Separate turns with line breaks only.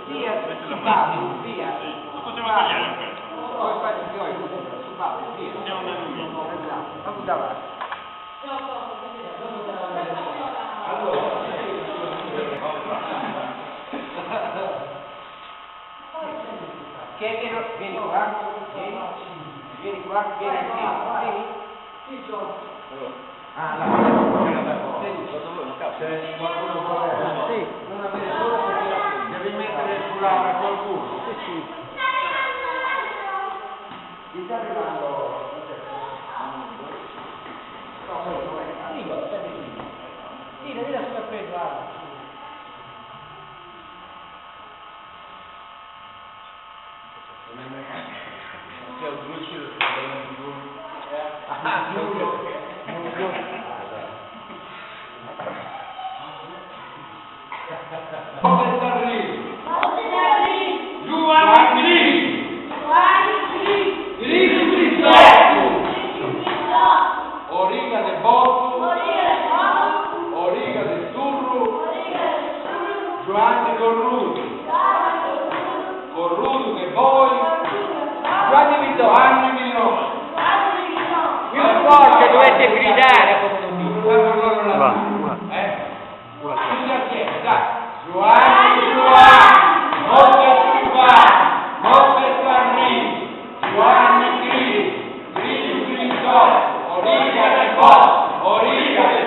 Via, via.
Lo possiamo tagliare questo.
Poi fai il fiore, via.
Andiamo a andare via.
Vamos davanti. Vieni qua, vieni qua, vieni qui. Ah, no, c'è qualcuno qua? Sì, non avere solo perché devi mettere il foulard a qualcuno. Sì. Ti sta arrivando. Sì, devi lasciare preso.
C'è un dolce del problema Origa de Botto, Origa de Turro, Giovanni Corrudo che voi, Giovanni Vittorio,
Più forte dovete gridare come lo
Giovanni, Cristo, Origa del Botto, Origa del